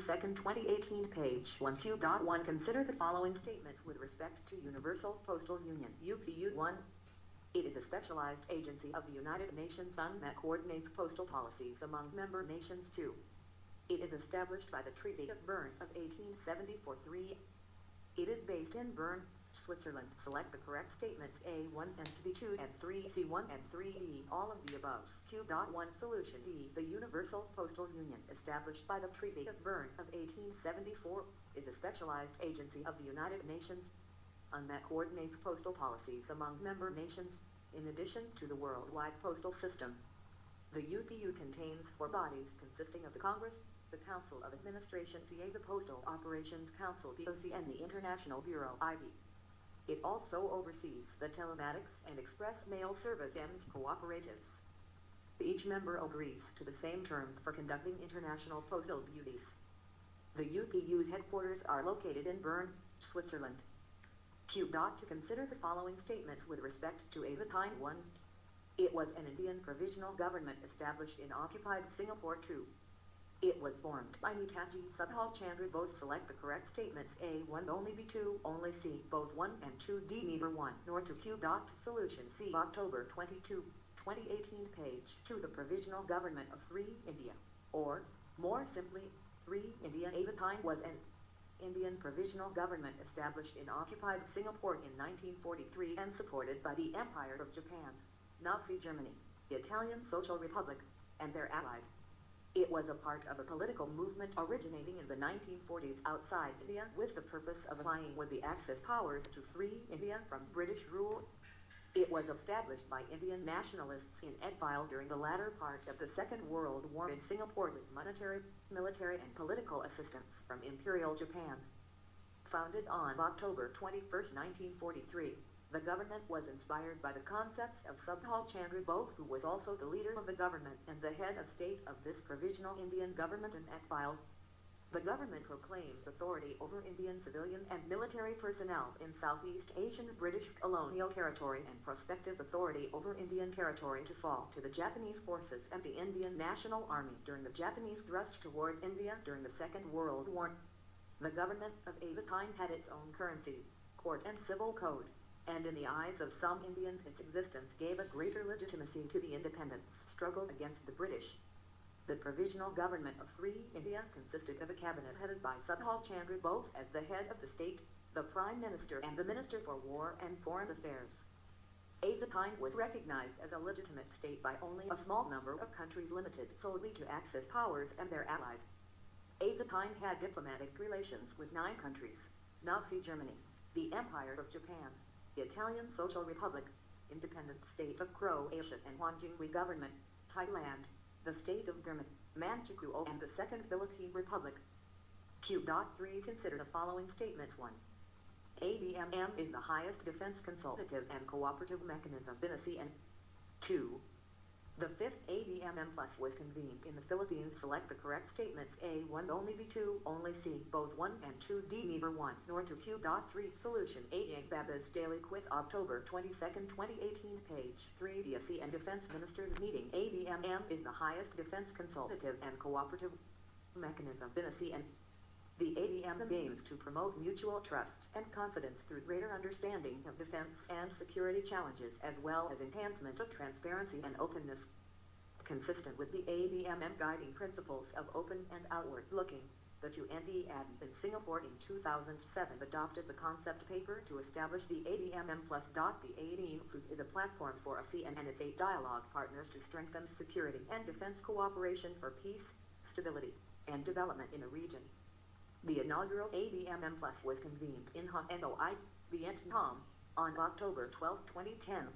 22nd, 2018, page 1 Q.1. Consider the following statements with respect to Universal Postal Union, UPU. 1. It is a specialized agency of the United Nations that coordinates postal policies among member nations. 2. It is established by the Treaty of Bern of 1874. 3. It is based in Bern, Switzerland. Select the correct statements A1 and B2 and 3, C1 and 3D, all of the above. Q.1. Solution D. The Universal Postal Union, established by the Treaty of Bern of 1874, is a specialized agency of the United Nations that coordinates postal policies among member nations, in addition to the worldwide postal system. The UPU contains 4 bodies consisting of the Congress, the Council of Administration via the Postal Operations Council (POC) and the International Bureau (IB). It also oversees the telematics and express mail service and cooperatives. Each member agrees to the same terms for conducting international postal duties. The UPU's headquarters are located in Bern, Switzerland. Q. To consider the following statements with respect to Avitine. 1. It was an Indian provisional government established in occupied Singapore. 2. It was formed by Netaji Subhal Chandra Bose. Select the correct statements A1 only, B2 only, C both 1 and 2, D neither 1 nor 2. Q. Solution C. October 22, 2018, page 2. The provisional government of 3 India, or more simply, 3 India. Avitine was an Indian provisional government established in occupied Singapore in 1943 and supported by the Empire of Japan, Nazi Germany, the Italian Social Republic, and their allies. It was a part of a political movement originating in the 1940s outside India with the purpose of allying with the Axis powers to free India from British rule. It was established by Indian nationalists in exile during the latter part of the Second World War in Singapore with monetary, military and political assistance from Imperial Japan. Founded on October 21, 1943, the government was inspired by the concepts of Subhal Chandra Bose, who was also the leader of the government and the head of state of this provisional Indian government in exile. The government proclaimed authority over Indian civilian and military personnel in Southeast Asian British colonial territory and prospective authority over Indian territory to fall to the Japanese forces and the Indian National Army during the Japanese thrust towards India during the Second World War. The government of Avitine had its own currency, court and civil code, and in the eyes of some Indians its existence gave a greater legitimacy to the independence struggle against the British. The provisional government of 3 India consisted of a cabinet headed by Subhal Chandra Bose as the head of the state, the Prime Minister and the Minister for War and Foreign Affairs. Avitine was recognized as a legitimate state by only a small number of countries limited solely to Axis powers and their allies. Avitine had diplomatic relations with 9 countries: Nazi Germany, the Empire of Japan, the Italian Social Republic, Independent State of Croatia and Wanjingwe Government, Thailand, the State of Burma, Manchukuo and the Second Philippine Republic. Q.3. Consider the following statements. 1. ABMM is the highest defense consultative and cooperative mechanism in ASEAN. 2. The 5th ABMM Plus was convened in the Philippines. Select the correct statements A1 only, B2 only, C both 1 and 2, D neither 1 nor 2. Q.3. Solution A. Baba's Daily Quiz, October 22, 2018, page 3. The ASEAN Defense Ministers Meeting. ABMM is the highest defense consultative and cooperative mechanism in ASEAN. The ABMM aims to promote mutual trust and confidence through greater understanding of defense and security challenges, as well as enhancement of transparency and openness. Consistent with the ABMM guiding principles of open and outward-looking, the 2ND in Singapore in 2007 adopted the concept paper to establish the ABMM Plus. The ABMM Plus is a platform for ASEAN and its 8 dialogue partners to strengthen security and defense cooperation for peace, stability, and development in the region. The inaugural ABMM Plus was convened in Hanoi, Vietnam, on October 12, 2010.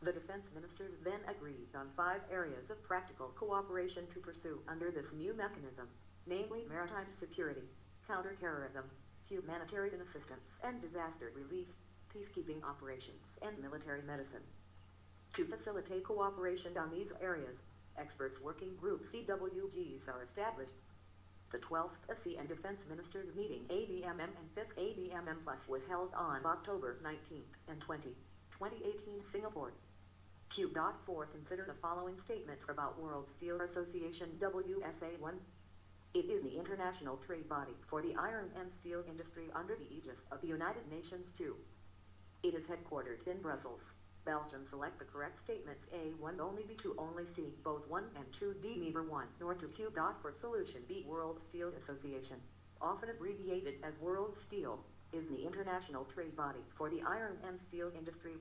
The defense ministers then agreed on 5 areas of practical cooperation to pursue under this new mechanism, namely maritime security, counterterrorism, humanitarian assistance and disaster relief, peacekeeping operations, and military medicine. To facilitate cooperation on these areas, experts working group CWGs are established. The 12th ASEAN Defense Ministers Meeting ABMM and 5th ABMM Plus was held on October 19 and 20, 2018, Singapore. Q.4. Consider the following statements about World Steel Association WSA. 1. It is the international trade body for the iron and steel industry under the aegis of the United Nations too. It is headquartered in Brussels, Belgium. Select the correct statements: A1 only, B2 only, C both 1 and 2, D neither 1 nor 2. Q. For solution B. World Steel Association, often abbreviated as World Steel, is the international trade body for the iron and steel industry.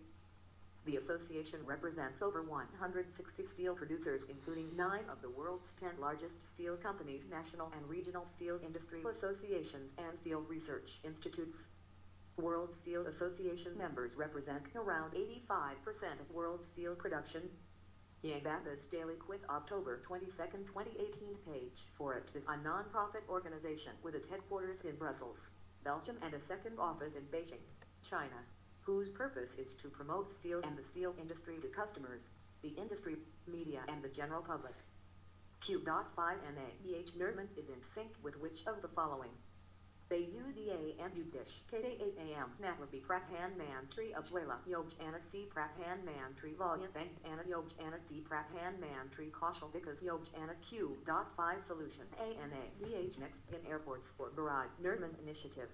The association represents over 160 steel producers, including 9 of the world's 10 largest steel companies, national and regional steel industry associations, and steel research institutes. World Steel Association members represent around 85% of world steel production. UPSC Daily Quiz, October 22, 2018. Page 4. It is a non-profit organization with its headquarters in Brussels, Belgium, and a second office in Beijing, China, whose purpose is to promote steel and the steel industry to customers, the industry, media, and the general public. Q.5 NAEH Nerman is in sync with which of the following? Bayuda and Udish K8am Natlabi Prathan Mantri Ajwela Yojana C Prathan Mantri Volume Banked Anna Yojana D Prathan Mantri Kaushal because Yojana Q.5 Solution ANA BH Next in Airports for Garage Nerman Initiative.